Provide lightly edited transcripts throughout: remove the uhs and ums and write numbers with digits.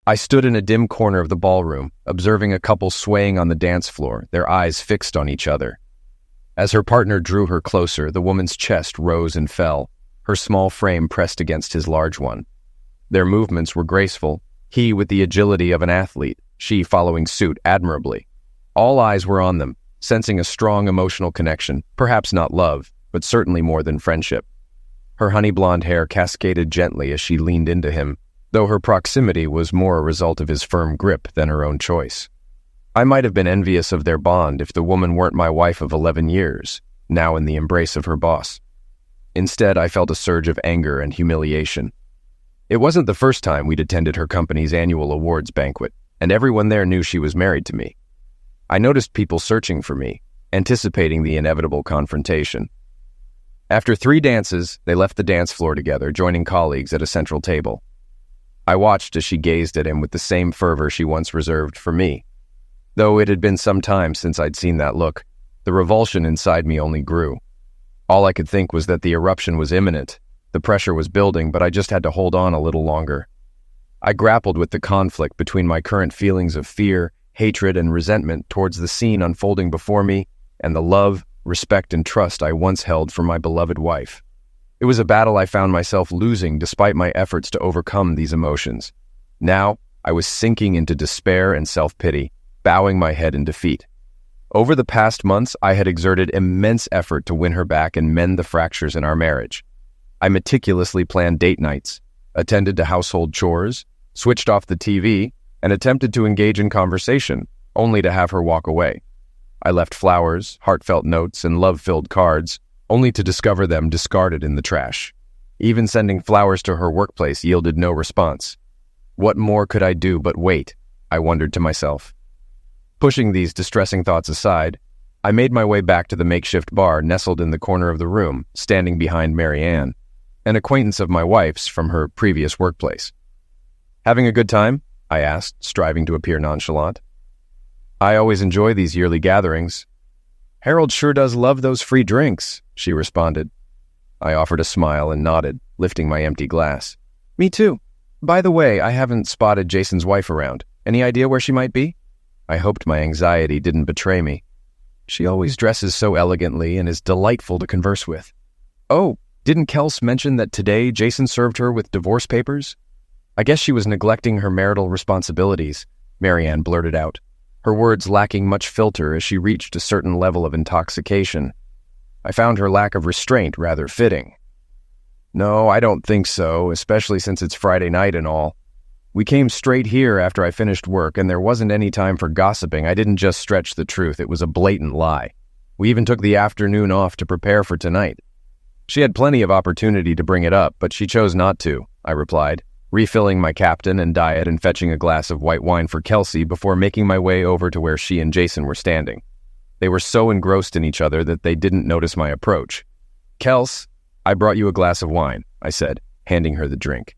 I stood in a dim corner of the ballroom, observing a couple swaying on the dance floor, their eyes fixed on each other. As her partner drew her closer, the woman's chest rose and fell, her small frame pressed against his large one. Their movements were graceful, he with the agility of an athlete, she following suit admirably. All eyes were on them, sensing a strong emotional connection, perhaps not love, but certainly more than friendship. Her honey blonde hair cascaded gently as she leaned into him, though her proximity was more a result of his firm grip than her own choice. I might have been envious of their bond if the woman weren't my wife of 11 years, now in the embrace of her boss. Instead, I felt a surge of anger and humiliation. It wasn't the first time we'd attended her company's annual awards banquet, and everyone there knew she was married to me. I noticed people searching for me, anticipating the inevitable confrontation. After 3 dances, they left the dance floor together, joining colleagues at a central table. I watched as she gazed at him with the same fervor she once reserved for me. Though it had been some time since I'd seen that look, the revulsion inside me only grew. All I could think was that the eruption was imminent. The pressure was building, but I just had to hold on a little longer. I grappled with the conflict between my current feelings of fear, hatred, and resentment towards the scene unfolding before me and the love, respect, and trust I once held for my beloved wife. It was a battle I found myself losing despite my efforts to overcome these emotions. Now, I was sinking into despair and self-pity, bowing my head in defeat. Over the past months, I had exerted immense effort to win her back and mend the fractures in our marriage. I meticulously planned date nights, attended to household chores, switched off the TV, and attempted to engage in conversation, only to have her walk away. I left flowers, heartfelt notes, and love-filled cards, only to discover them discarded in the trash. Even sending flowers to her workplace yielded no response. What more could I do but wait? I wondered to myself. Pushing these distressing thoughts aside, I made my way back to the makeshift bar nestled in the corner of the room, standing behind Mary Ann, an acquaintance of my wife's from her previous workplace. "Having a good time?" I asked, striving to appear nonchalant. "I always enjoy these yearly gatherings." "Harold sure does love those free drinks," she responded. I offered a smile and nodded, lifting my empty glass. "Me too. By the way, I haven't spotted Jason's wife around. Any idea where she might be?" I hoped my anxiety didn't betray me. "She always dresses so elegantly and is delightful to converse with." "Oh, didn't Kels mention that today Jason served her with divorce papers?" "I guess she was neglecting her marital responsibilities," Mary Ann blurted out, her words lacking much filter as she reached a certain level of intoxication. I found her lack of restraint rather fitting. "No, I don't think so, especially since it's Friday night and all. We came straight here after I finished work, and there wasn't any time for gossiping. I didn't just stretch the truth, it was a blatant lie. We even took the afternoon off to prepare for tonight." "She had plenty of opportunity to bring it up, but she chose not to," I replied, refilling my Captain and diet and fetching a glass of white wine for Kelsey before making my way over to where she and Jason were standing. They were so engrossed in each other that they didn't notice my approach. "Kels, I brought you a glass of wine," I said, handing her the drink.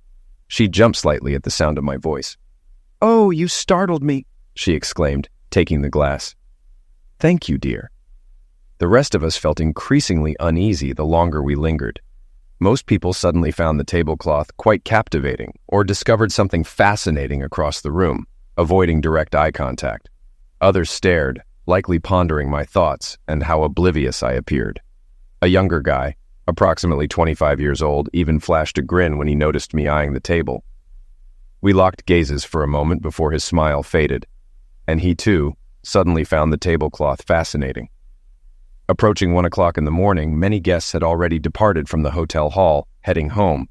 She jumped slightly at the sound of my voice. "Oh, you startled me," she exclaimed, taking the glass. "Thank you, dear." The rest of us felt increasingly uneasy the longer we lingered. Most people suddenly found the tablecloth quite captivating or discovered something fascinating across the room, avoiding direct eye contact. Others stared, likely pondering my thoughts and how oblivious I appeared. A younger guy, approximately 25 years old, even flashed a grin when he noticed me eyeing the table. We locked gazes for a moment before his smile faded, and he, too, suddenly found the tablecloth fascinating. Approaching 1 o'clock in the morning, many guests had already departed from the hotel hall, heading home.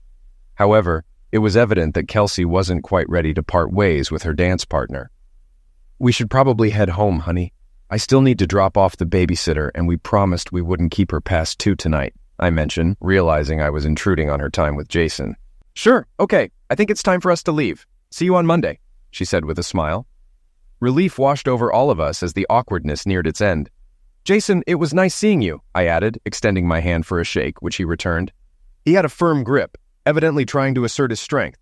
However, it was evident that Kelsey wasn't quite ready to part ways with her dance partner. "We should probably head home, honey. I still need to drop off the babysitter, and we promised we wouldn't keep her past 2 tonight," I mentioned, realizing I was intruding on her time with Jason. "Sure, okay. I think it's time for us to leave. See you on Monday," she said with a smile. Relief washed over all of us as the awkwardness neared its end. "Jason, it was nice seeing you," I added, extending my hand for a shake, which he returned. He had a firm grip, evidently trying to assert his strength.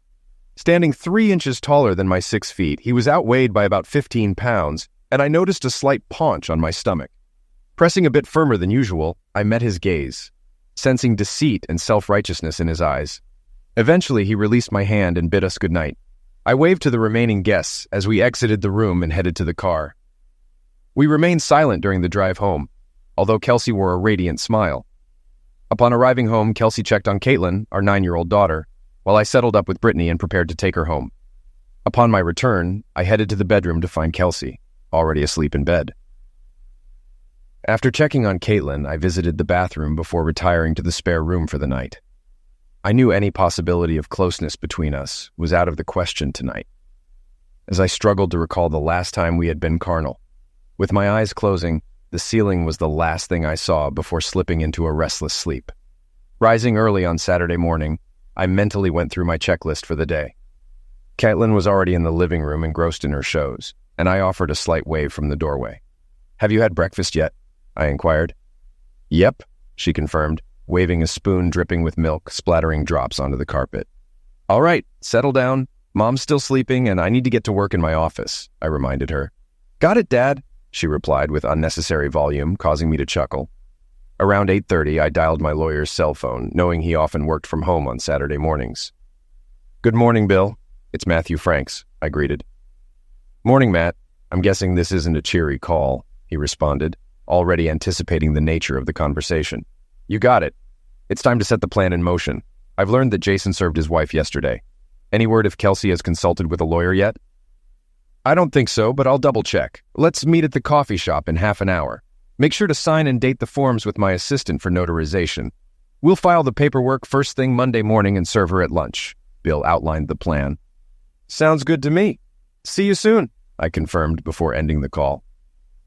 Standing 3 inches taller than my 6 feet, he was outweighed by about 15 pounds, and I noticed a slight paunch on my stomach. Pressing a bit firmer than usual, I met his gaze, sensing deceit and self-righteousness in his eyes. Eventually, he released my hand and bid us goodnight. I waved to the remaining guests as we exited the room and headed to the car. We remained silent during the drive home, although Kelsey wore a radiant smile. Upon arriving home, Kelsey checked on Caitlin, our 9-year-old daughter, while I settled up with Brittany and prepared to take her home. Upon my return, I headed to the bedroom to find Kelsey, already asleep in bed. After checking on Caitlin, I visited the bathroom before retiring to the spare room for the night. I knew any possibility of closeness between us was out of the question tonight, as I struggled to recall the last time we had been carnal. With my eyes closing, the ceiling was the last thing I saw before slipping into a restless sleep. Rising early on Saturday morning, I mentally went through my checklist for the day. Caitlin was already in the living room engrossed in her shows, and I offered a slight wave from the doorway. "Have you had breakfast yet?" I inquired. "Yep," she confirmed, waving a spoon dripping with milk, splattering drops onto the carpet. "All right, settle down. Mom's still sleeping, and I need to get to work in my office," I reminded her. "Got it, Dad," she replied with unnecessary volume, causing me to chuckle. Around 8:30, I dialed my lawyer's cell phone, knowing he often worked from home on Saturday mornings. "Good morning, Bill. It's Matthew Franks," I greeted. "Morning, Matt. I'm guessing this isn't a cheery call," he responded, already anticipating the nature of the conversation. "You got it. It's time to set the plan in motion. I've learned that Jason served his wife yesterday. Any word if Kelsey has consulted with a lawyer yet?" "I don't think so, but I'll double-check. Let's meet at the coffee shop in half an hour. Make sure to sign and date the forms with my assistant for notarization. We'll file the paperwork first thing Monday morning and serve her at lunch," Bill outlined the plan. "Sounds good to me. See you soon," I confirmed before ending the call.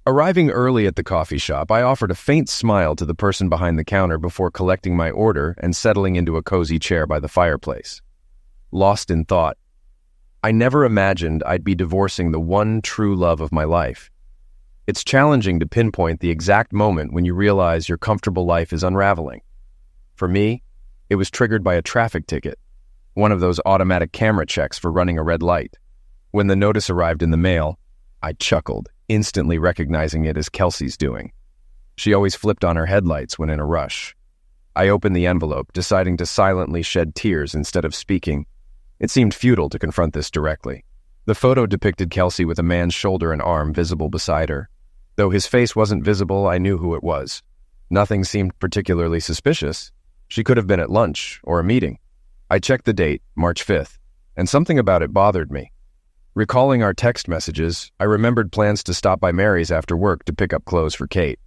Arriving early at the coffee shop, I offered a faint smile to the person behind the counter before collecting my order and settling into a cozy chair by the fireplace. Lost in thought, I never imagined I'd be divorcing the one true love of my life. It's challenging to pinpoint the exact moment when you realize your comfortable life is unraveling. For me, it was triggered by a traffic ticket, one of those automatic camera checks for running a red light. When the notice arrived in the mail, I chuckled, instantly recognizing it as Kelsey's doing. She always flipped on her headlights when in a rush. I opened the envelope, deciding to silently shed tears instead of speaking. It seemed futile to confront this directly. The photo depicted Kelsey with a man's shoulder and arm visible beside her. Though his face wasn't visible, I knew who it was. Nothing seemed particularly suspicious. She could have been at lunch or a meeting. I checked the date, March 5th, and something about it bothered me. Recalling our text messages, I remembered plans to stop by Mary's after work to pick up clothes for Kate.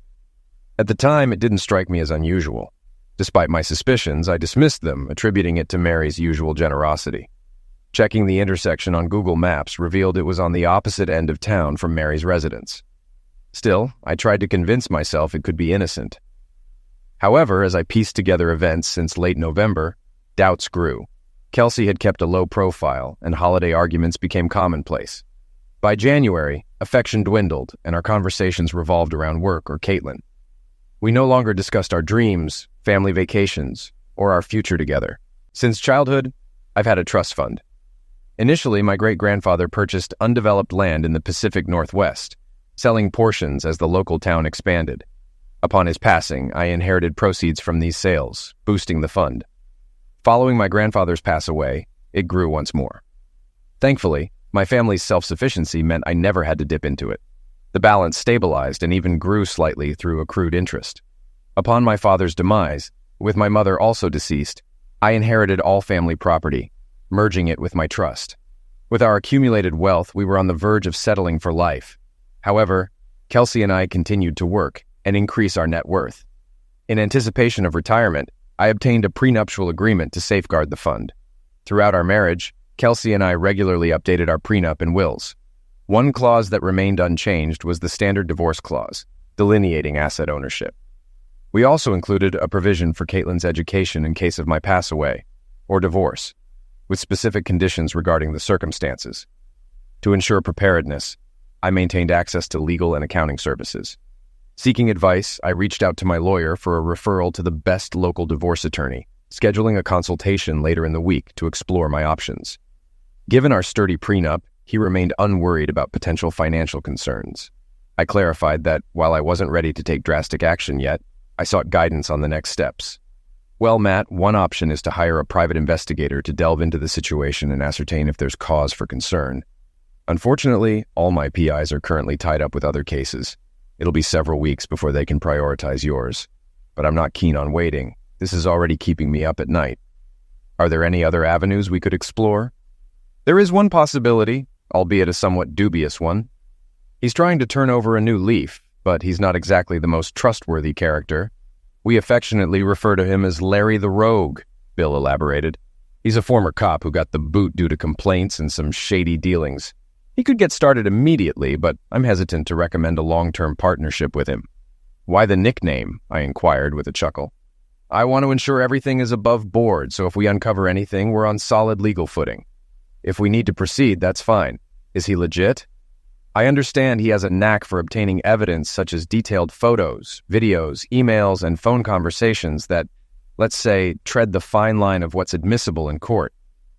At the time, it didn't strike me as unusual. Despite my suspicions, I dismissed them, attributing it to Mary's usual generosity. Checking the intersection on Google Maps revealed it was on the opposite end of town from Mary's residence. Still, I tried to convince myself it could be innocent. However, as I pieced together events since late November, doubts grew. Kelsey had kept a low profile, and holiday arguments became commonplace. By January, affection dwindled, and our conversations revolved around work or Caitlin. We no longer discussed our dreams, family vacations, or our future together. Since childhood, I've had a trust fund. Initially, my great-grandfather purchased undeveloped land in the Pacific Northwest, selling portions as the local town expanded. Upon his passing, I inherited proceeds from these sales, boosting the fund. Following my grandfather's pass away, it grew once more. Thankfully, my family's self-sufficiency meant I never had to dip into it. The balance stabilized and even grew slightly through accrued interest. Upon my father's demise, with my mother also deceased, I inherited all family property, merging it with my trust. With our accumulated wealth, we were on the verge of settling for life. However, Kelsey and I continued to work and increase our net worth. In anticipation of retirement, I obtained a prenuptial agreement to safeguard the fund. Throughout our marriage, Kelsey and I regularly updated our prenup and wills. One clause that remained unchanged was the standard divorce clause, delineating asset ownership. We also included a provision for Caitlin's education in case of my pass away or divorce, with specific conditions regarding the circumstances. To ensure preparedness, I maintained access to legal and accounting services. Seeking advice, I reached out to my lawyer for a referral to the best local divorce attorney, scheduling a consultation later in the week to explore my options. Given our sturdy prenup, he remained unworried about potential financial concerns. I clarified that while I wasn't ready to take drastic action yet, I sought guidance on the next steps. Well, Matt, one option is to hire a private investigator to delve into the situation and ascertain if there's cause for concern. Unfortunately, all my PIs are currently tied up with other cases. It'll be several weeks before they can prioritize yours. But I'm not keen on waiting. This is already keeping me up at night. Are there any other avenues we could explore? There is one possibility, albeit a somewhat dubious one. He's trying to turn over a new leaf, but he's not exactly the most trustworthy character. We affectionately refer to him as Larry the Rogue, Bill elaborated. He's a former cop who got the boot due to complaints and some shady dealings. He could get started immediately, but I'm hesitant to recommend a long-term partnership with him. Why the nickname? I inquired with a chuckle. I want to ensure everything is above board, so if we uncover anything, we're on solid legal footing. If we need to proceed, that's fine. Is he legit? I understand he has a knack for obtaining evidence such as detailed photos, videos, emails, and phone conversations that, let's say, tread the fine line of what's admissible in court.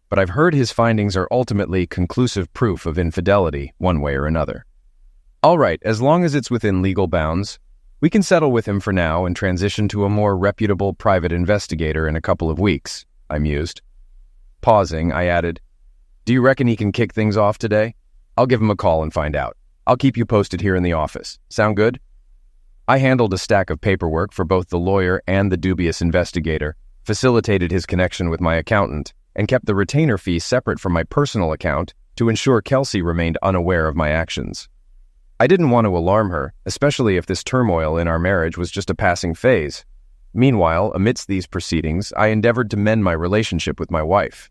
But I've heard his findings are ultimately conclusive proof of infidelity, one way or another. All right, as long as it's within legal bounds, we can settle with him for now and transition to a more reputable private investigator in a couple of weeks, I mused. Pausing, I added, Do you reckon he can kick things off today? I'll give him a call and find out. I'll keep you posted here in the office. Sound good? I handled a stack of paperwork for both the lawyer and the dubious investigator, facilitated his connection with my accountant, and kept the retainer fee separate from my personal account to ensure Kelsey remained unaware of my actions. I didn't want to alarm her, especially if this turmoil in our marriage was just a passing phase. Meanwhile, amidst these proceedings, I endeavored to mend my relationship with my wife.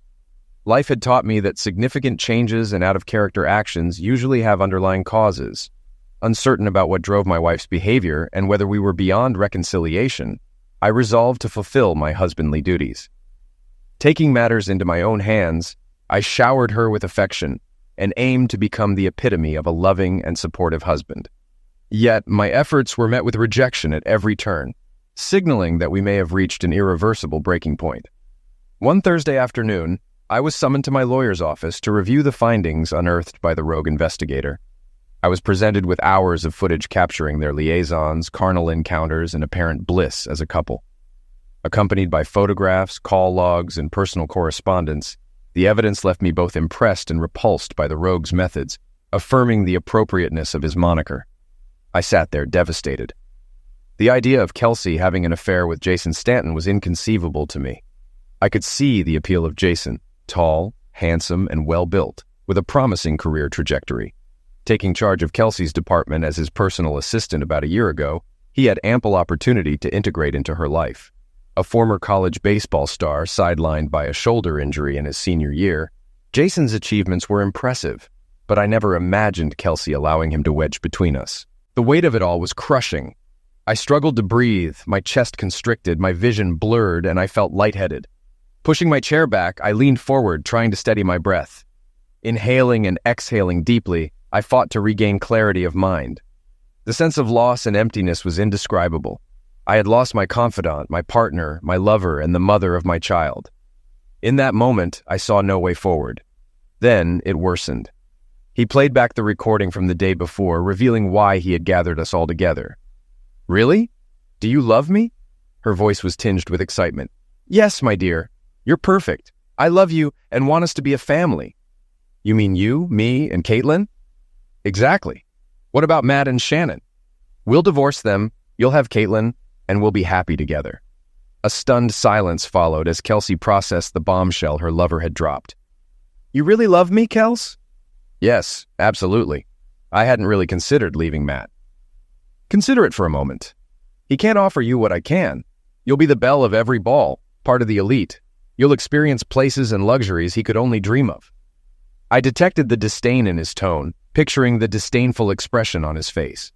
Life had taught me that significant changes and out-of-character actions usually have underlying causes. Uncertain about what drove my wife's behavior and whether we were beyond reconciliation, I resolved to fulfill my husbandly duties. Taking matters into my own hands, I showered her with affection and aimed to become the epitome of a loving and supportive husband. Yet my efforts were met with rejection at every turn, signaling that we may have reached an irreversible breaking point. One Thursday afternoon, I was summoned to my lawyer's office to review the findings unearthed by the rogue investigator. I was presented with hours of footage capturing their liaisons, carnal encounters, and apparent bliss as a couple. Accompanied by photographs, call logs, and personal correspondence, the evidence left me both impressed and repulsed by the rogue's methods, affirming the appropriateness of his moniker. I sat there devastated. The idea of Kelsey having an affair with Jason Stanton was inconceivable to me. I could see the appeal of Jason, tall, handsome, and well-built, with a promising career trajectory. Taking charge of Kelsey's department as his personal assistant about a year ago, he had ample opportunity to integrate into her life. A former college baseball star sidelined by a shoulder injury in his senior year, Jason's achievements were impressive, but I never imagined Kelsey allowing him to wedge between us. The weight of it all was crushing. I struggled to breathe, my chest constricted, my vision blurred, and I felt lightheaded. Pushing my chair back, I leaned forward, trying to steady my breath. Inhaling and exhaling deeply, I fought to regain clarity of mind. The sense of loss and emptiness was indescribable. I had lost my confidant, my partner, my lover, and the mother of my child. In that moment, I saw no way forward. Then it worsened. He played back the recording from the day before, revealing why he had gathered us all together. Really? Do you love me? Her voice was tinged with excitement. Yes, my dear. You're perfect. I love you and want us to be a family. You mean you, me, and Caitlin? Exactly. What about Matt and Shannon? We'll divorce them, you'll have Caitlin, and we'll be happy together. A stunned silence followed as Kelsey processed the bombshell her lover had dropped. You really love me, Kels? Yes, absolutely. I hadn't really considered leaving Matt. Consider it for a moment. He can't offer you what I can. You'll be the belle of every ball, part of the elite. You'll experience places and luxuries he could only dream of. I detected the disdain in his tone, picturing the disdainful expression on his face.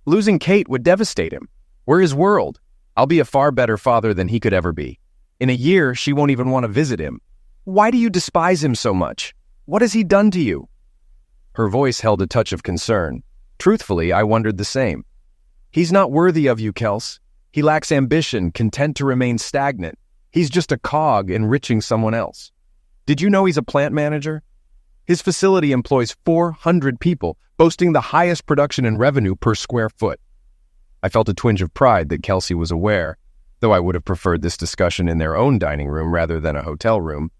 Losing Kate would devastate him. We're his world. I'll be a far better father than he could ever be. In a year, she won't even want to visit him. Why do you despise him so much? What has he done to you? Her voice held a touch of concern. Truthfully, I wondered the same. He's not worthy of you, Kels. He lacks ambition, content to remain stagnant. He's just a cog enriching someone else. Did you know he's a plant manager? His facility employs 400 people, boasting the highest production and revenue per square foot. I felt a twinge of pride that Kelsey was aware, though I would have preferred this discussion in their own dining room rather than a hotel room.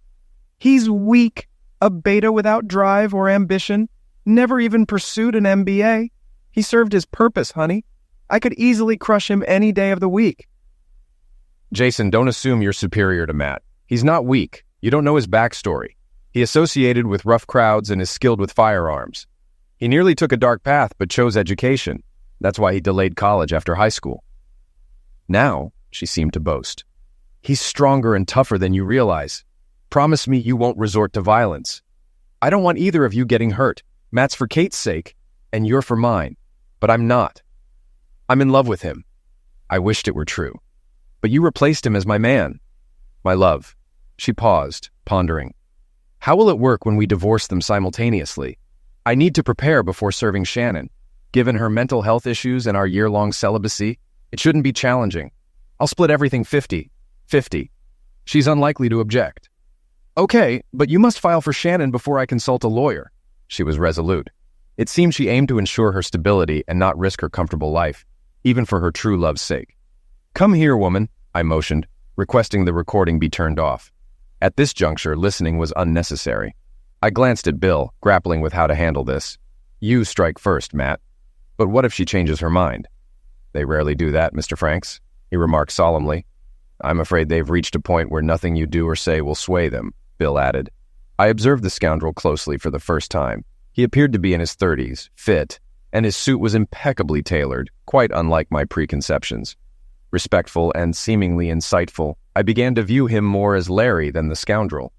He's weak, a beta without drive or ambition, never even pursued an MBA. He served his purpose, honey. I could easily crush him any day of the week. Jason, don't assume you're superior to Matt. He's not weak. You don't know his backstory. He associated with rough crowds and is skilled with firearms. He nearly took a dark path but chose education. That's why he delayed college after high school. Now, she seemed to boast, he's stronger and tougher than you realize. Promise me you won't resort to violence. I don't want either of you getting hurt. Matt's for Kate's sake, and you're for mine. But I'm not. I'm in love with him. I wished it were true. But you replaced him as my man. My love. She paused, pondering. How will it work when we divorce them simultaneously? I need to prepare before serving Shannon. Given her mental health issues and our year-long celibacy, it shouldn't be challenging. I'll split everything 50-50. She's unlikely to object. Okay, but you must file for Shannon before I consult a lawyer. She was resolute. It seemed she aimed to ensure her stability and not risk her comfortable life, even for her true love's sake. Come here, woman, I motioned, requesting the recording be turned off. At this juncture, listening was unnecessary. I glanced at Bill, grappling with how to handle this. You strike first, Matt. But what if she changes her mind? They rarely do that, Mr. Franks, he remarked solemnly. I'm afraid they've reached a point where nothing you do or say will sway them, Bill added. I observed the scoundrel closely for the first time. He appeared to be in his 30s, fit, and his suit was impeccably tailored, quite unlike my preconceptions. Respectful and seemingly insightful, I began to view him more as Larry than the scoundrel.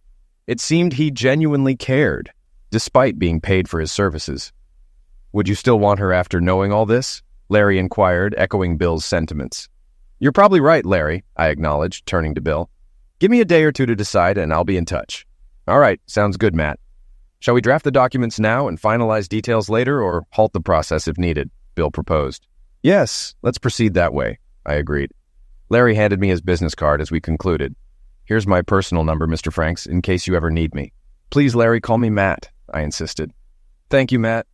It seemed he genuinely cared, despite being paid for his services. Would you still want her after knowing all this? Larry inquired, echoing Bill's sentiments. You're probably right, Larry, I acknowledged, turning to Bill. Give me a day or two to decide, and I'll be in touch. All right, sounds good, Matt. Shall we draft the documents now and finalize details later, or halt the process if needed? Bill proposed. Yes, let's proceed that way, I agreed. Larry handed me his business card as we concluded. Here's my personal number, Mr. Franks, in case you ever need me. Please, Larry, call me Matt, I insisted. Thank you, Matt.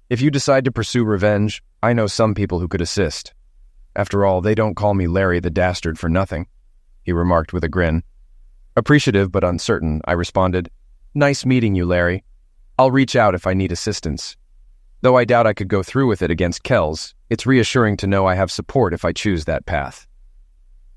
If you decide to pursue revenge, I know some people who could assist. After all, they don't call me Larry the Dastard for nothing, he remarked with a grin. Appreciative but uncertain, I responded, Nice meeting you, Larry. I'll reach out if I need assistance. Though I doubt I could go through with it against Kells, it's reassuring to know I have support if I choose that path.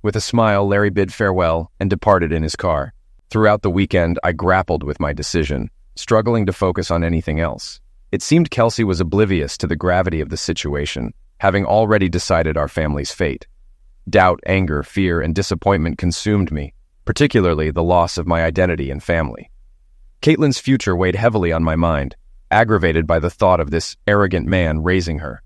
With a smile, Larry bid farewell and departed in his car. Throughout the weekend, I grappled with my decision, struggling to focus on anything else. It seemed Kelsey was oblivious to the gravity of the situation, having already decided our family's fate. Doubt, anger, fear, and disappointment consumed me, particularly the loss of my identity and family. Caitlin's future weighed heavily on my mind, aggravated by the thought of this arrogant man raising her.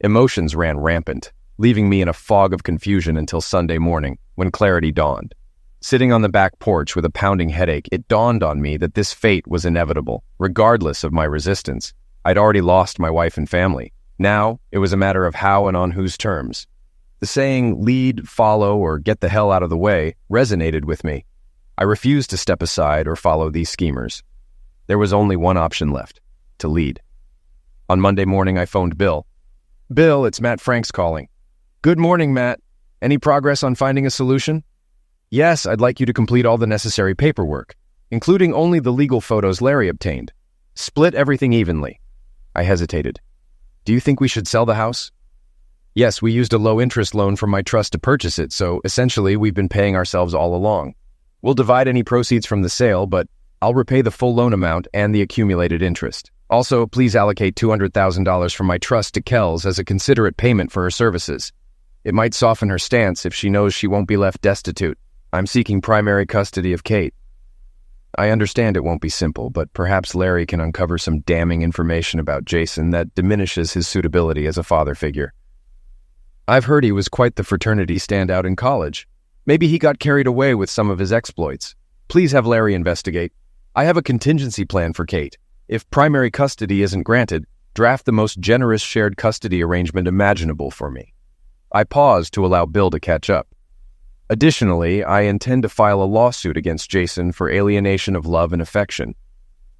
Emotions ran rampant, leaving me in a fog of confusion until Sunday morning, when clarity dawned. Sitting on the back porch with a pounding headache, it dawned on me that this fate was inevitable, regardless of my resistance. I'd already lost my wife and family. Now, it was a matter of how and on whose terms. The saying, lead, follow, or get the hell out of the way, resonated with me. I refused to step aside or follow these schemers. There was only one option left, to lead. On Monday morning, I phoned Bill. Bill, it's Matt Franks calling. Good morning, Matt. Any progress on finding a solution? Yes, I'd like you to complete all the necessary paperwork, including only the legal photos Larry obtained. Split everything evenly. I hesitated. Do you think we should sell the house? Yes, we used a low-interest loan from my trust to purchase it, so essentially we've been paying ourselves all along. We'll divide any proceeds from the sale, but I'll repay the full loan amount and the accumulated interest. Also, please allocate $200,000 from my trust to Kells as a considerate payment for her services. It might soften her stance if she knows she won't be left destitute. I'm seeking primary custody of Kate. I understand it won't be simple, but perhaps Larry can uncover some damning information about Jason that diminishes his suitability as a father figure. I've heard he was quite the fraternity standout in college. Maybe he got carried away with some of his exploits. Please have Larry investigate. I have a contingency plan for Kate. If primary custody isn't granted, draft the most generous shared custody arrangement imaginable for me. I paused to allow Bill to catch up. Additionally, I intend to file a lawsuit against Jason for alienation of love and affection.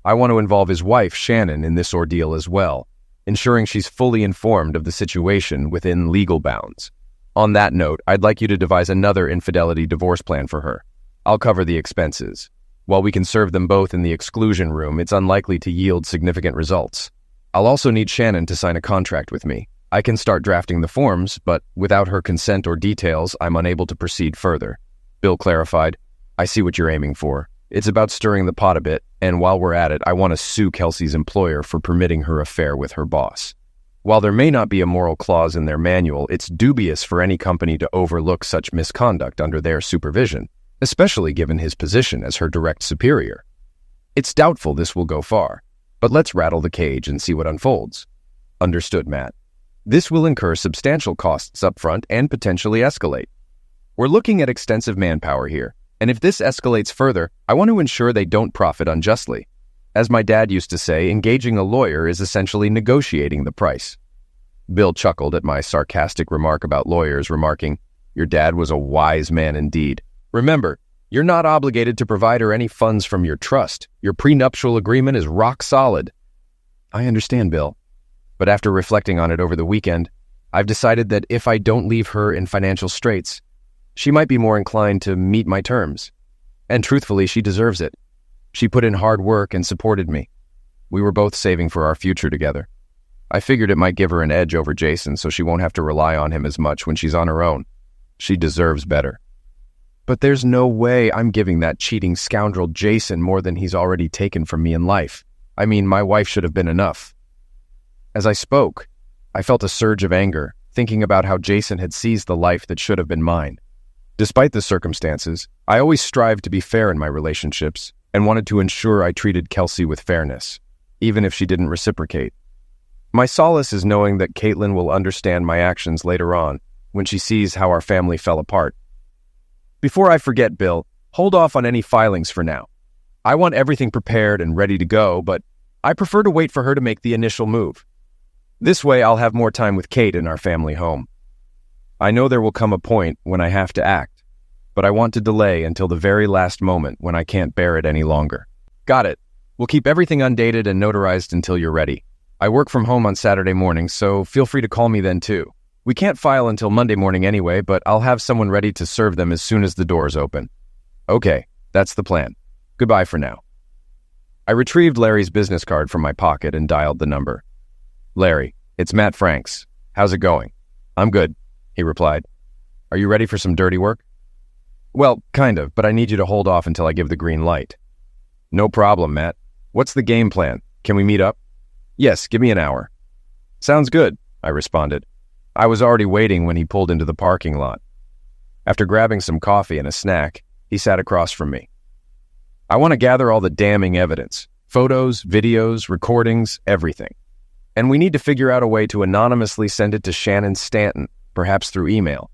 I want to involve his wife, Shannon, in this ordeal as well, ensuring she's fully informed of the situation within legal bounds. On that note, I'd like you to devise another infidelity divorce plan for her. I'll cover the expenses. While we can serve them both in the exclusion room, it's unlikely to yield significant results. I'll also need Shannon to sign a contract with me. I can start drafting the forms, but without her consent or details, I'm unable to proceed further. Bill clarified. I see what you're aiming for. It's about stirring the pot a bit, and while we're at it, I want to sue Kelsey's employer for permitting her affair with her boss. While there may not be a moral clause in their manual, it's dubious for any company to overlook such misconduct under their supervision, especially given his position as her direct superior. It's doubtful this will go far, but let's rattle the cage and see what unfolds. Understood, Matt. This will incur substantial costs up front and potentially escalate. We're looking at extensive manpower here, and if this escalates further, I want to ensure they don't profit unjustly. As my dad used to say, engaging a lawyer is essentially negotiating the price. Bill chuckled at my sarcastic remark about lawyers, remarking, "Your dad was a wise man indeed. Remember, you're not obligated to provide her any funds from your trust. Your prenuptial agreement is rock solid." I understand, Bill. But after reflecting on it over the weekend, I've decided that if I don't leave her in financial straits, she might be more inclined to meet my terms. And truthfully, she deserves it. She put in hard work and supported me. We were both saving for our future together. I figured it might give her an edge over Jason so she won't have to rely on him as much when she's on her own. She deserves better. But there's no way I'm giving that cheating scoundrel Jason more than he's already taken from me in life. I mean, my wife should have been enough. As I spoke, I felt a surge of anger, thinking about how Jason had seized the life that should have been mine. Despite the circumstances, I always strived to be fair in my relationships and wanted to ensure I treated Kelsey with fairness, even if she didn't reciprocate. My solace is knowing that Caitlin will understand my actions later on when she sees how our family fell apart. Before I forget, Bill, hold off on any filings for now. I want everything prepared and ready to go, but I prefer to wait for her to make the initial move. This way I'll have more time with Kate in our family home. I know there will come a point when I have to act, but I want to delay until the very last moment when I can't bear it any longer. Got it. We'll keep everything undated and notarized until you're ready. I work from home on Saturday mornings, so feel free to call me then too. We can't file until Monday morning anyway, but I'll have someone ready to serve them as soon as the doors open. Okay, that's the plan. Goodbye for now. I retrieved Larry's business card from my pocket and dialed the number. Larry, it's Matt Franks. How's it going? I'm good, he replied. Are you ready for some dirty work? Well, kind of, but I need you to hold off until I give the green light. No problem, Matt. What's the game plan? Can we meet up? Yes, give me an hour. Sounds good, I responded. I was already waiting when he pulled into the parking lot. After grabbing some coffee and a snack, he sat across from me. I want to gather all the damning evidence. Photos, videos, recordings, everything. And we need to figure out a way to anonymously send it to Shannon Stanton, perhaps through email.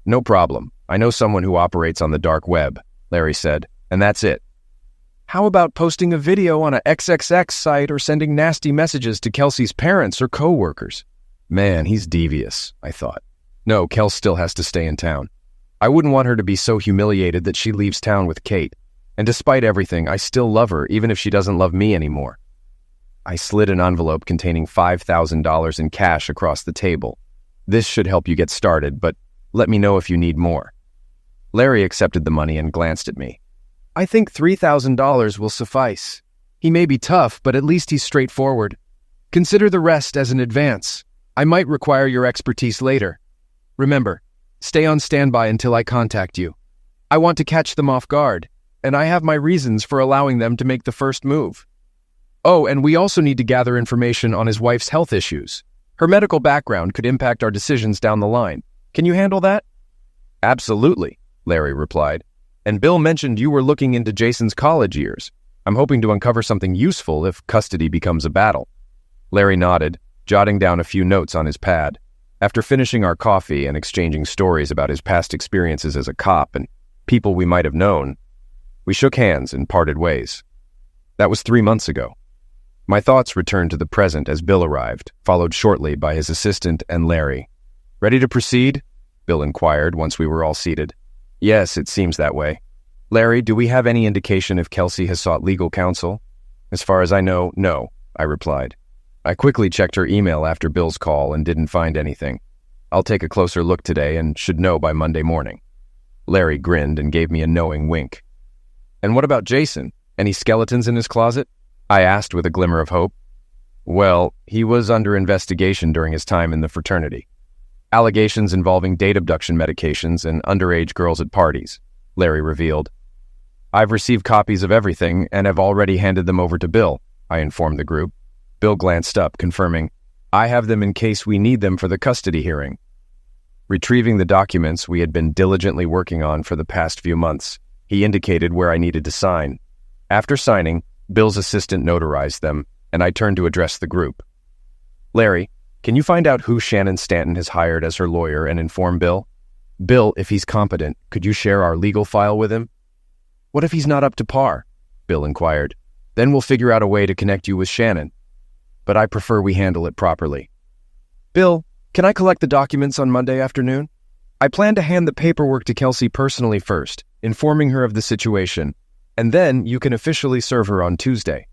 No problem. I know someone who operates on the dark web, Larry said, and that's it. How about posting a video on a XXX site or sending nasty messages to Kelsey's parents or co-workers? Man, he's devious, I thought. No, Kels still has to stay in town. I wouldn't want her to be so humiliated that she leaves town with Kate. And despite everything, I still love her, even if she doesn't love me anymore. I slid an envelope containing $5,000 in cash across the table. This should help you get started, but let me know if you need more. Larry accepted the money and glanced at me. I think $3,000 will suffice. He may be tough, but at least he's straightforward. Consider the rest as an advance. I might require your expertise later. Remember, stay on standby until I contact you. I want to catch them off guard, and I have my reasons for allowing them to make the first move. Oh, and we also need to gather information on his wife's health issues. Her medical background could impact our decisions down the line. Can you handle that? Absolutely, Larry replied. And Bill mentioned you were looking into Jason's college years. I'm hoping to uncover something useful if custody becomes a battle. Larry nodded, jotting down a few notes on his pad. After finishing our coffee and exchanging stories about his past experiences as a cop and people we might have known, we shook hands and parted ways. That was 3 months ago. My thoughts returned to the present as Bill arrived, followed shortly by his assistant and Larry. Ready to proceed? Bill inquired once we were all seated. Yes, it seems that way. Larry, do we have any indication if Kelsey has sought legal counsel? As far as I know, no, I replied. I quickly checked her email after Bill's call and didn't find anything. I'll take a closer look today and should know by Monday morning. Larry grinned and gave me a knowing wink. And what about Jason? Any skeletons in his closet? I asked with a glimmer of hope. Well, he was under investigation during his time in the fraternity. Allegations involving date abduction medications and underage girls at parties, Larry revealed. I've received copies of everything and have already handed them over to Bill, I informed the group. Bill glanced up, confirming, I have them in case we need them for the custody hearing. Retrieving the documents we had been diligently working on for the past few months, he indicated where I needed to sign. After signing, Bill's assistant notarized them, and I turned to address the group. Larry, can you find out who Shannon Stanton has hired as her lawyer and inform Bill? Bill, if he's competent, could you share our legal file with him? What if he's not up to par? Bill inquired. Then we'll figure out a way to connect you with Shannon. But I prefer we handle it properly. Bill, can I collect the documents on Monday afternoon? I plan to hand the paperwork to Kelsey personally first, informing her of the situation, and then you can officially serve her on Tuesday.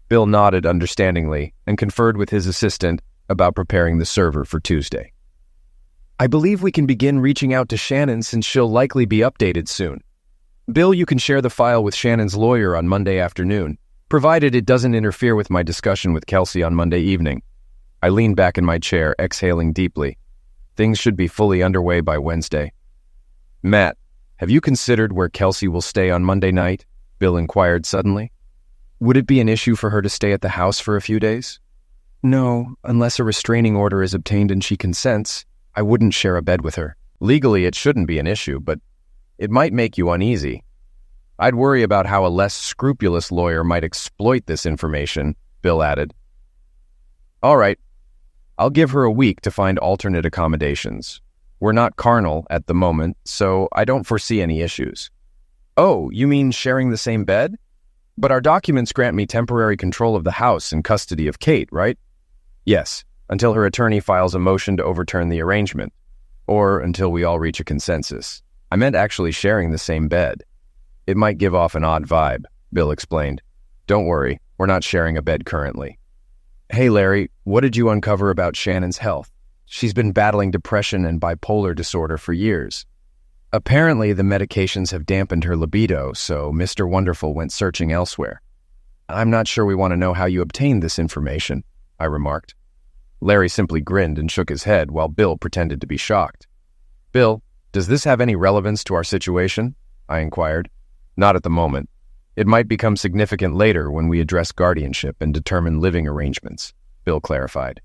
Bill nodded understandingly and conferred with his assistant about preparing the server for Tuesday. I believe we can begin reaching out to Shannon since she'll likely be updated soon. Bill, you can share the file with Shannon's lawyer on Monday afternoon, provided it doesn't interfere with my discussion with Kelsey on Monday evening. I leaned back in my chair, exhaling deeply. Things should be fully underway by Wednesday. Matt, have you considered where Kelsey will stay on Monday night? Bill inquired suddenly. Would it be an issue for her to stay at the house for a few days? No, unless a restraining order is obtained and she consents, I wouldn't share a bed with her. Legally, it shouldn't be an issue, but it might make you uneasy. I'd worry about how a less scrupulous lawyer might exploit this information, Bill added. All right, I'll give her a week to find alternate accommodations. We're not carnal at the moment, so I don't foresee any issues. Oh, you mean sharing the same bed? But our documents grant me temporary control of the house and custody of Kate, right? Yes, until her attorney files a motion to overturn the arrangement, or until we all reach a consensus. I meant actually sharing the same bed. It might give off an odd vibe, Bill explained. Don't worry, we're not sharing a bed currently. Hey Larry, what did you uncover about Shannon's health? She's been battling depression and bipolar disorder for years. Apparently, the medications have dampened her libido, so Mr. Wonderful went searching elsewhere. I'm not sure we want to know how you obtained this information, I remarked. Larry simply grinned and shook his head while Bill pretended to be shocked. Bill, does this have any relevance to our situation? I inquired. Not at the moment. It might become significant later when we address guardianship and determine living arrangements, Bill clarified.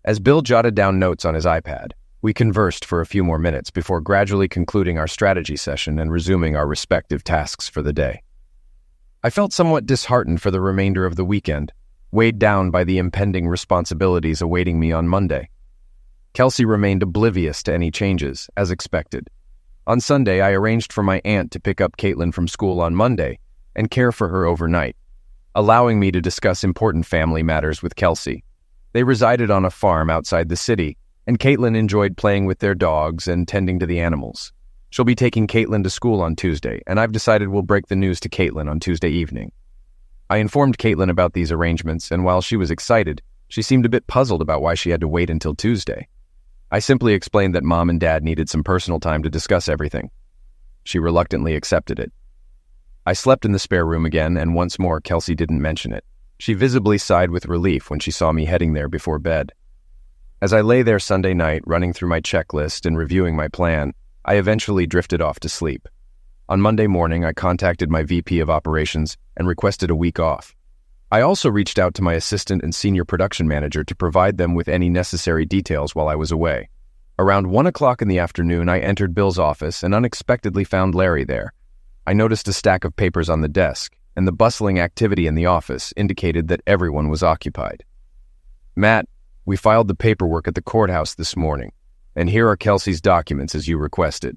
As Bill jotted down notes on his iPad, we conversed for a few more minutes before gradually concluding our strategy session and resuming our respective tasks for the day. I felt somewhat disheartened for the remainder of the weekend, weighed down by the impending responsibilities awaiting me on Monday. Kelsey remained oblivious to any changes, as expected. On Sunday, I arranged for my aunt to pick up Caitlin from school on Monday and care for her overnight, allowing me to discuss important family matters with Kelsey. They resided on a farm outside the city, and Caitlin enjoyed playing with their dogs and tending to the animals. She'll be taking Caitlin to school on Tuesday, and I've decided we'll break the news to Caitlin on Tuesday evening. I informed Caitlin about these arrangements, and while she was excited, she seemed a bit puzzled about why she had to wait until Tuesday. I simply explained that Mom and Dad needed some personal time to discuss everything. She reluctantly accepted it. I slept in the spare room again, and once more Kelsey didn't mention it. She visibly sighed with relief when she saw me heading there before bed. As I lay there Sunday night, running through my checklist and reviewing my plan, I eventually drifted off to sleep. On Monday morning, I contacted my VP of operations and requested a week off. I also reached out to my assistant and senior production manager to provide them with any necessary details while I was away. Around 1 o'clock in the afternoon, I entered Bill's office and unexpectedly found Larry there. I noticed a stack of papers on the desk, and the bustling activity in the office indicated that everyone was occupied. Matt, we filed the paperwork at the courthouse this morning, and here are Kelsey's documents as you requested.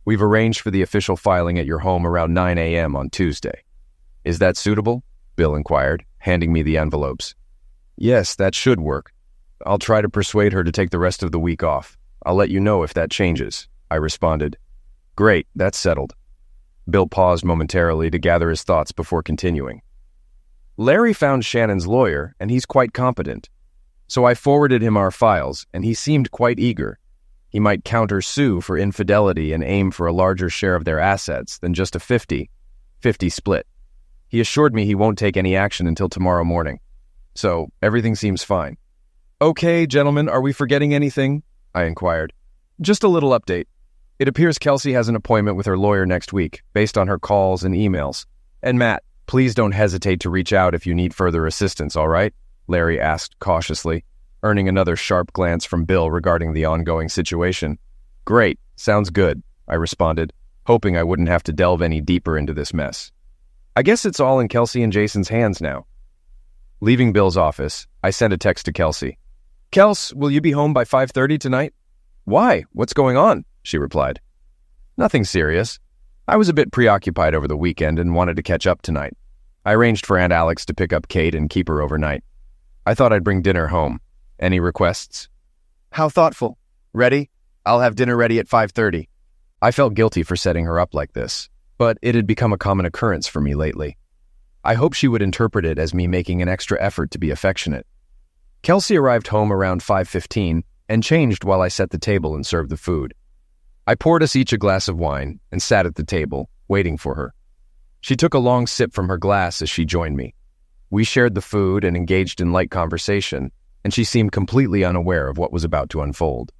We've arranged for the official filing at your home around 9 a.m. on Tuesday. Is that suitable? Bill inquired, handing me the envelopes. Yes, that should work. I'll try to persuade her to take the rest of the week off. I'll let you know if that changes, I responded. Great, that's settled. Bill paused momentarily to gather his thoughts before continuing. Larry found Shannon's lawyer, and he's quite competent. So I forwarded him our files, and he seemed quite eager. He might counter-sue for infidelity and aim for a larger share of their assets than just a 50-50 split. He assured me he won't take any action until tomorrow morning. So, everything seems fine. "Okay, gentlemen, are we forgetting anything?" I inquired. "Just a little update. It appears Kelsey has an appointment with her lawyer next week, based on her calls and emails. And Matt, please don't hesitate to reach out if you need further assistance, all right?" Larry asked cautiously, earning another sharp glance from Bill regarding the ongoing situation. "Great, sounds good," I responded, hoping I wouldn't have to delve any deeper into this mess. I guess it's all in Kelsey and Jason's hands now. Leaving Bill's office, I sent a text to Kelsey. "Kels, will you be home by 5:30 tonight?" "Why? What's going on?" she replied. "Nothing serious. I was a bit preoccupied over the weekend and wanted to catch up tonight. I arranged for Aunt Alex to pick up Kate and keep her overnight. I thought I'd bring dinner home. Any requests?" "How thoughtful. Ready? I'll have dinner ready at 5:30. I felt guilty for setting her up like this, but it had become a common occurrence for me lately. I hoped she would interpret it as me making an extra effort to be affectionate. Kelsey arrived home around 5:15 and changed while I set the table and served the food. I poured us each a glass of wine and sat at the table, waiting for her. She took a long sip from her glass as she joined me. We shared the food and engaged in light conversation, and she seemed completely unaware of what was about to unfold.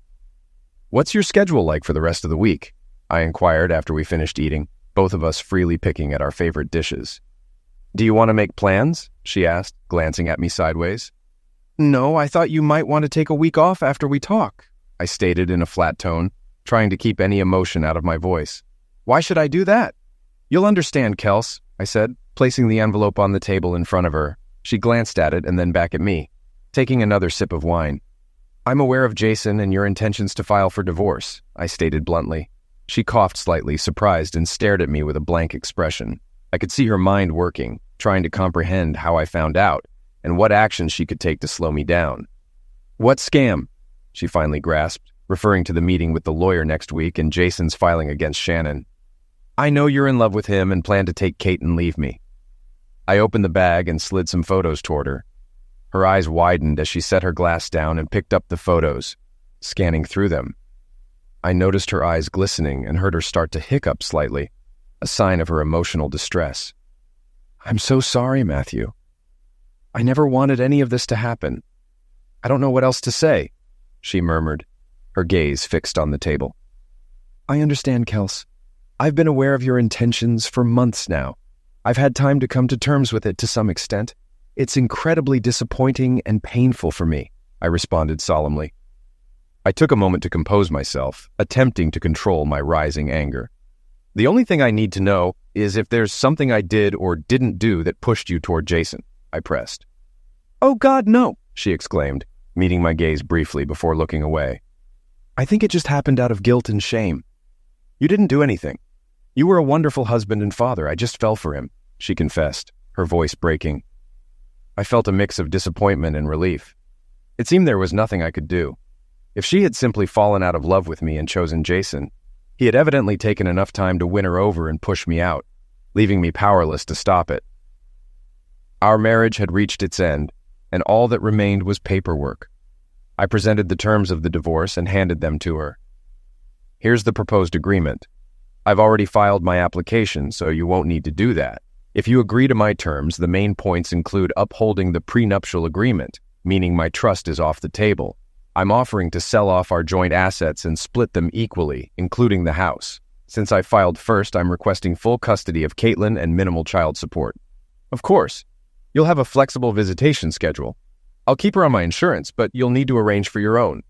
"What's your schedule like for the rest of the week?" I inquired after we finished eating, both of us freely picking at our favorite dishes. "Do you want to make plans?" she asked, glancing at me sideways. "No, I thought you might want to take a week off after we talk," I stated in a flat tone, trying to keep any emotion out of my voice. "Why should I do that?" "You'll understand, Kels," I said, placing the envelope on the table in front of her. She glanced at it and then back at me, taking another sip of wine. "I'm aware of Jason and your intentions to file for divorce," I stated bluntly. She coughed slightly, surprised, and stared at me with a blank expression. I could see her mind working, trying to comprehend how I found out and what actions she could take to slow me down. "What scam?" she finally grasped, referring to the meeting with the lawyer next week and Jason's filing against Shannon. "I know you're in love with him and plan to take Kate and leave me." I opened the bag and slid some photos toward her. Her eyes widened as she set her glass down and picked up the photos, scanning through them. I noticed her eyes glistening and heard her start to hiccup slightly, a sign of her emotional distress. "I'm so sorry, Matthew. I never wanted any of this to happen. I don't know what else to say," she murmured, her gaze fixed on the table. "I understand, Kels. I've been aware of your intentions for months now. I've had time to come to terms with it to some extent. It's incredibly disappointing and painful for me," I responded solemnly. I took a moment to compose myself, attempting to control my rising anger. "The only thing I need to know is if there's something I did or didn't do that pushed you toward Jason," I pressed. "Oh God, no," she exclaimed, meeting my gaze briefly before looking away. "I think it just happened out of guilt and shame. You didn't do anything. You were a wonderful husband and father. I just fell for him," she confessed, her voice breaking. I felt a mix of disappointment and relief. It seemed there was nothing I could do. If she had simply fallen out of love with me and chosen Jason, he had evidently taken enough time to win her over and push me out, leaving me powerless to stop it. Our marriage had reached its end, and all that remained was paperwork. I presented the terms of the divorce and handed them to her. "Here's the proposed agreement. I've already filed my application, so you won't need to do that. If you agree to my terms, the main points include upholding the prenuptial agreement, meaning my trust is off the table. I'm offering to sell off our joint assets and split them equally, including the house. Since I filed first, I'm requesting full custody of Caitlin and minimal child support. Of course, you'll have a flexible visitation schedule. I'll keep her on my insurance, but you'll need to arrange for your own.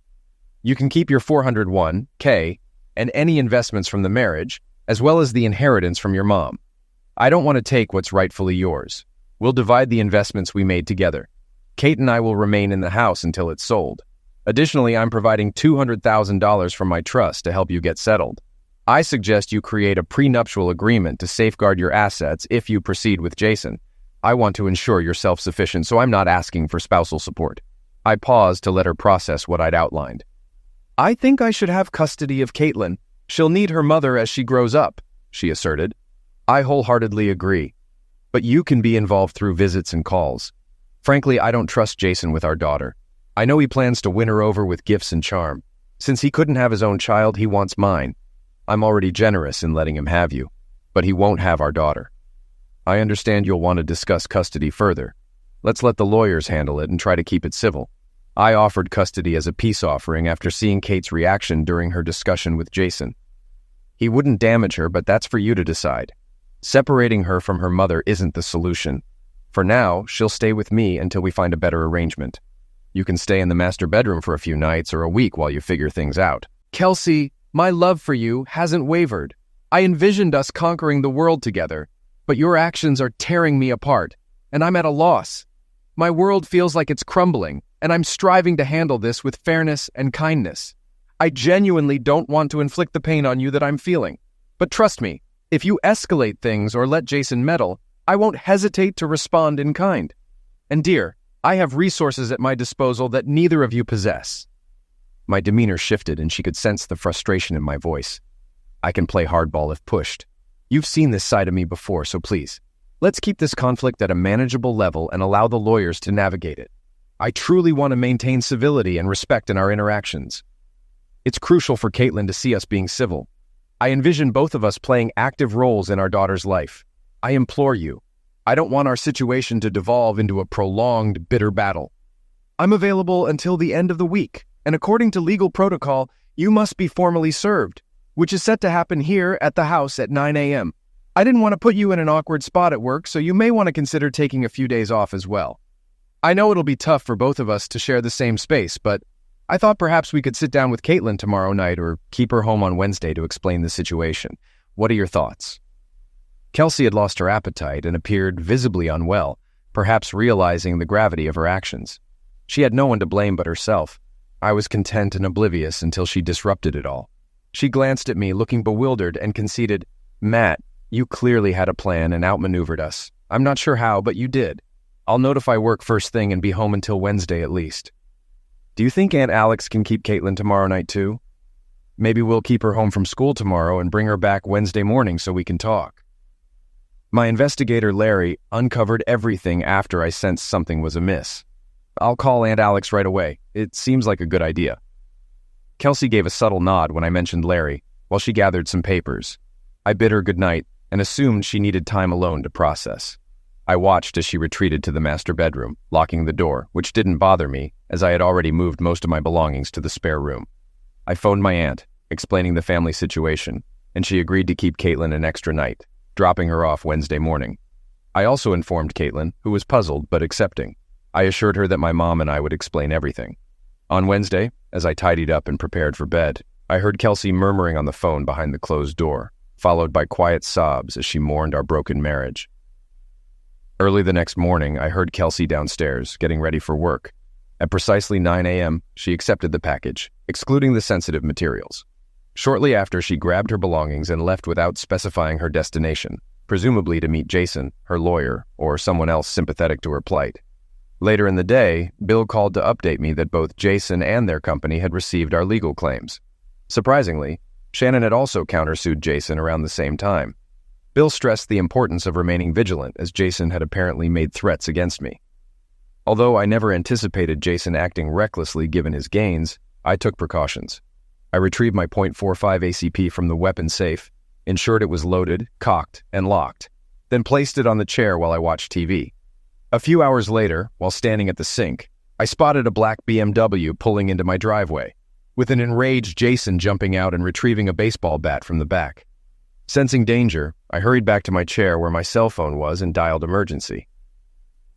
You can keep your $401K and any investments from the marriage, as well as the inheritance from your mom. I don't want to take what's rightfully yours. We'll divide the investments we made together. Kate and I will remain in the house until it's sold. Additionally, I'm providing $200,000 from my trust to help you get settled. I suggest you create a prenuptial agreement to safeguard your assets if you proceed with Jason. I want to ensure you're self-sufficient, so I'm not asking for spousal support." I paused to let her process what I'd outlined. "I think I should have custody of Caitlin. She'll need her mother as she grows up," she asserted. "I wholeheartedly agree. But you can be involved through visits and calls. Frankly, I don't trust Jason with our daughter. I know he plans to win her over with gifts and charm. Since he couldn't have his own child, he wants mine. I'm already generous in letting him have you, but he won't have our daughter. I understand you'll want to discuss custody further. Let's let the lawyers handle it and try to keep it civil. I offered custody as a peace offering after seeing Kate's reaction during her discussion with Jason. He wouldn't damage her, but that's for you to decide. Separating her from her mother isn't the solution. For now, she'll stay with me until we find a better arrangement. You can stay in the master bedroom for a few nights or a week while you figure things out. Kelsey, my love for you hasn't wavered. I envisioned us conquering the world together, but your actions are tearing me apart, and I'm at a loss. My world feels like it's crumbling, and I'm striving to handle this with fairness and kindness. I genuinely don't want to inflict the pain on you that I'm feeling. But trust me, if you escalate things or let Jason meddle, I won't hesitate to respond in kind. And dear, I have resources at my disposal that neither of you possess. My demeanor shifted and she could sense the frustration in my voice. I can play hardball if pushed. You've seen this side of me before, so please, let's keep this conflict at a manageable level and allow the lawyers to navigate it. I truly want to maintain civility and respect in our interactions. It's crucial for Caitlin to see us being civil. I envision both of us playing active roles in our daughter's life. I implore you, I don't want our situation to devolve into a prolonged, bitter battle. I'm available until the end of the week, and according to legal protocol, you must be formally served, which is set to happen here at the house at 9 a.m. I didn't want to put you in an awkward spot at work, so you may want to consider taking a few days off as well. I know it'll be tough for both of us to share the same space, but I thought perhaps we could sit down with Caitlin tomorrow night or keep her home on Wednesday to explain the situation. What are your thoughts? Kelsey had lost her appetite and appeared visibly unwell, perhaps realizing the gravity of her actions. She had no one to blame but herself. I was content and oblivious until she disrupted it all. She glanced at me, looking bewildered, and conceded, "Matt, you clearly had a plan and outmaneuvered us. I'm not sure how, but you did. I'll notify work first thing and be home until Wednesday at least." "Do you think Aunt Alex can keep Caitlin tomorrow night too? Maybe we'll keep her home from school tomorrow and bring her back Wednesday morning so we can talk." My investigator, Larry, uncovered everything after I sensed something was amiss. "I'll call Aunt Alex right away. It seems like a good idea." Kelsey gave a subtle nod when I mentioned Larry, while she gathered some papers. I bid her goodnight and assumed she needed time alone to process. I watched as she retreated to the master bedroom, locking the door, which didn't bother me, as I had already moved most of my belongings to the spare room. I phoned my aunt, explaining the family situation, and she agreed to keep Caitlin an extra night, dropping her off Wednesday morning. I also informed Caitlin, who was puzzled but accepting. I assured her that my mom and I would explain everything. On Wednesday, as I tidied up and prepared for bed, I heard Kelsey murmuring on the phone behind the closed door, followed by quiet sobs as she mourned our broken marriage. Early the next morning, I heard Kelsey downstairs, getting ready for work. At precisely 9 a.m., she accepted the package, excluding the sensitive materials. Shortly after, she grabbed her belongings and left without specifying her destination, presumably to meet Jason, her lawyer, or someone else sympathetic to her plight. Later in the day, Bill called to update me that both Jason and their company had received our legal claims. Surprisingly, Shannon had also countersued Jason around the same time. Bill stressed the importance of remaining vigilant, as Jason had apparently made threats against me. Although I never anticipated Jason acting recklessly given his gains, I took precautions. I retrieved my .45 ACP from the weapon safe, ensured it was loaded, cocked, and locked, then placed it on the chair while I watched TV. A few hours later, while standing at the sink, I spotted a black BMW pulling into my driveway, with an enraged Jason jumping out and retrieving a baseball bat from the back. Sensing danger, I hurried back to my chair where my cell phone was and dialed emergency.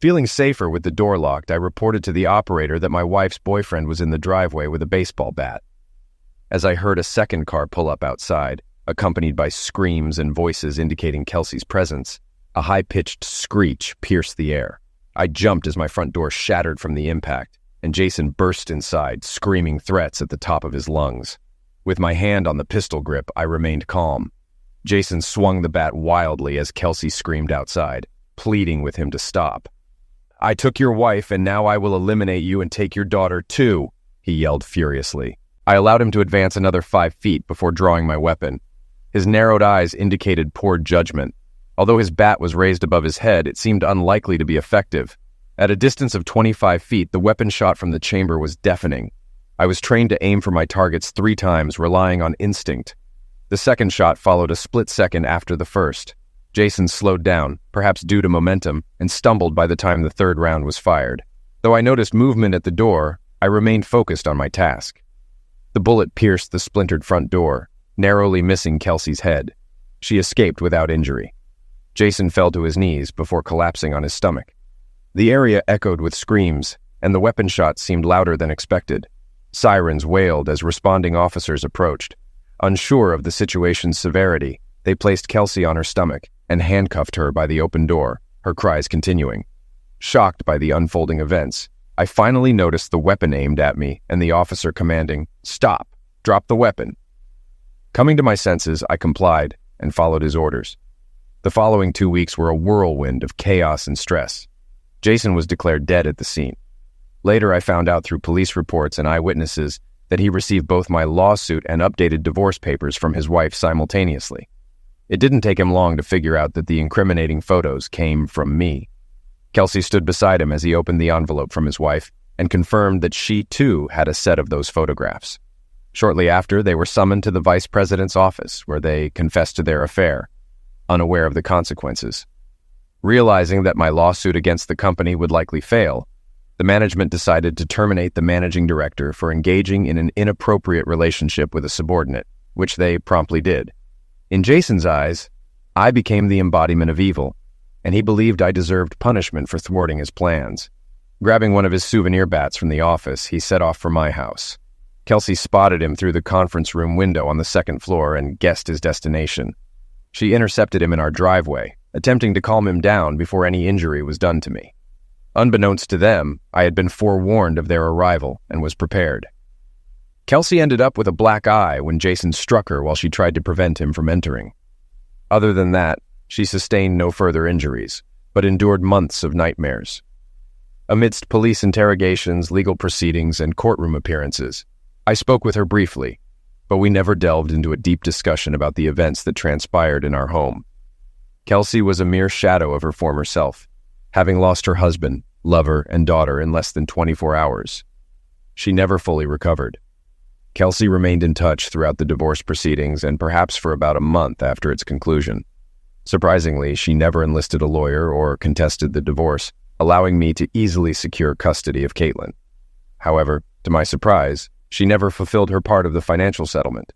Feeling safer with the door locked, I reported to the operator that my wife's boyfriend was in the driveway with a baseball bat. As I heard a second car pull up outside, accompanied by screams and voices indicating Kelsey's presence, a high-pitched screech pierced the air. I jumped as my front door shattered from the impact, and Jason burst inside, screaming threats at the top of his lungs. With my hand on the pistol grip, I remained calm. Jason swung the bat wildly as Kelsey screamed outside, pleading with him to stop. "I took your wife, and now I will eliminate you and take your daughter too," he yelled furiously. I allowed him to advance another 5 feet before drawing my weapon. His narrowed eyes indicated poor judgment. Although his bat was raised above his head, it seemed unlikely to be effective. At a distance of 25 feet, the weapon shot from the chamber was deafening. I was trained to aim for my targets 3 times, relying on instinct. The second shot followed a split second after the first. Jason slowed down, perhaps due to momentum, and stumbled by the time the third round was fired. Though I noticed movement at the door, I remained focused on my task. The bullet pierced the splintered front door, narrowly missing Kelsey's head. She escaped without injury. Jason fell to his knees before collapsing on his stomach. The area echoed with screams, and the weapon shots seemed louder than expected. Sirens wailed as responding officers approached. Unsure of the situation's severity, they placed Kelsey on her stomach and handcuffed her by the open door, her cries continuing. Shocked by the unfolding events, I finally noticed the weapon aimed at me and the officer commanding, "Stop! Drop the weapon!" Coming to my senses, I complied and followed his orders. The following 2 weeks were a whirlwind of chaos and stress. Jason was declared dead at the scene. Later, I found out through police reports and eyewitnesses that he received both my lawsuit and updated divorce papers from his wife simultaneously. It didn't take him long to figure out that the incriminating photos came from me. Kelsey stood beside him as he opened the envelope from his wife and confirmed that she, too, had a set of those photographs. Shortly after, they were summoned to the vice president's office, where they confessed to their affair, unaware of the consequences. Realizing that my lawsuit against the company would likely fail, the management decided to terminate the managing director for engaging in an inappropriate relationship with a subordinate, which they promptly did. In Jason's eyes, I became the embodiment of evil, and he believed I deserved punishment for thwarting his plans. Grabbing one of his souvenir bats from the office, he set off for my house. Kelsey spotted him through the conference room window on the second floor and guessed his destination. She intercepted him in our driveway, attempting to calm him down before any injury was done to me. Unbeknownst to them, I had been forewarned of their arrival and was prepared. Kelsey ended up with a black eye when Jason struck her while she tried to prevent him from entering. Other than that, she sustained no further injuries, but endured months of nightmares. Amidst police interrogations, legal proceedings, and courtroom appearances, I spoke with her briefly, but we never delved into a deep discussion about the events that transpired in our home. Kelsey was a mere shadow of her former self, having lost her husband, lover, and daughter in less than 24 hours. She never fully recovered. Kelsey remained in touch throughout the divorce proceedings and perhaps for about a month after its conclusion. Surprisingly, she never enlisted a lawyer or contested the divorce, allowing me to easily secure custody of Caitlin. However, to my surprise, she never fulfilled her part of the financial settlement.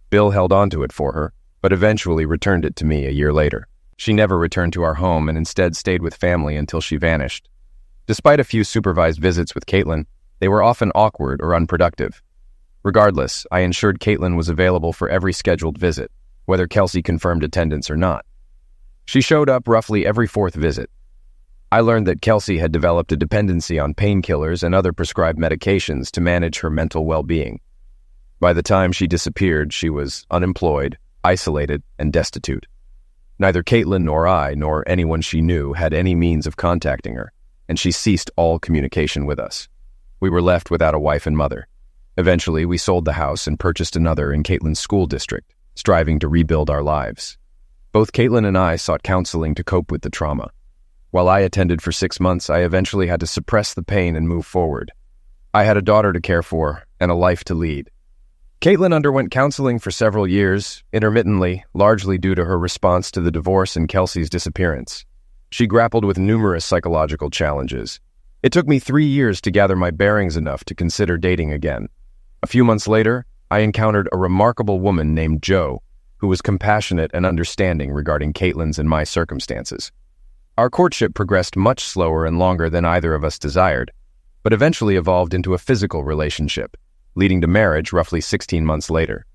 Bill held onto it for her, but eventually returned it to me a year later. She never returned to our home and instead stayed with family until she vanished. Despite a few supervised visits with Caitlin, they were often awkward or unproductive. Regardless, I ensured Caitlin was available for every scheduled visit, whether Kelsey confirmed attendance or not. She showed up roughly every 4th visit. I learned that Kelsey had developed a dependency on painkillers and other prescribed medications to manage her mental well-being. By the time she disappeared, she was unemployed, isolated, and destitute. Neither Caitlin nor I, nor anyone she knew, had any means of contacting her, and she ceased all communication with us. We were left without a wife and mother. Eventually, we sold the house and purchased another in Caitlin's school district, striving to rebuild our lives. Both Caitlin and I sought counseling to cope with the trauma. While I attended for 6 months, I eventually had to suppress the pain and move forward. I had a daughter to care for and a life to lead. Caitlin underwent counseling for several years, intermittently, largely due to her response to the divorce and Kelsey's disappearance. She grappled with numerous psychological challenges. It took me 3 years to gather my bearings enough to consider dating again. A few months later, I encountered a remarkable woman named Jo, who was compassionate and understanding regarding Caitlin's and my circumstances. Our courtship progressed much slower and longer than either of us desired, but eventually evolved into a physical relationship, leading to marriage roughly 16 months later.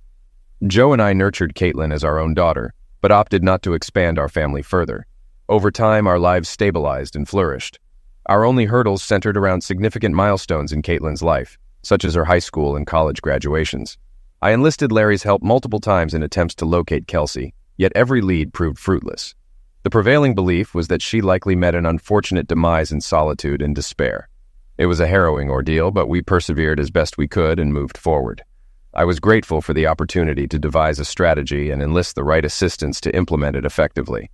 Jo and I nurtured Caitlin as our own daughter, but opted not to expand our family further. Over time, our lives stabilized and flourished. Our only hurdles centered around significant milestones in Caitlin's life, such as her high school and college graduations. I enlisted Larry's help multiple times in attempts to locate Kelsey, yet every lead proved fruitless. The prevailing belief was that she likely met an unfortunate demise in solitude and despair. It was a harrowing ordeal, but we persevered as best we could and moved forward. I was grateful for the opportunity to devise a strategy and enlist the right assistance to implement it effectively.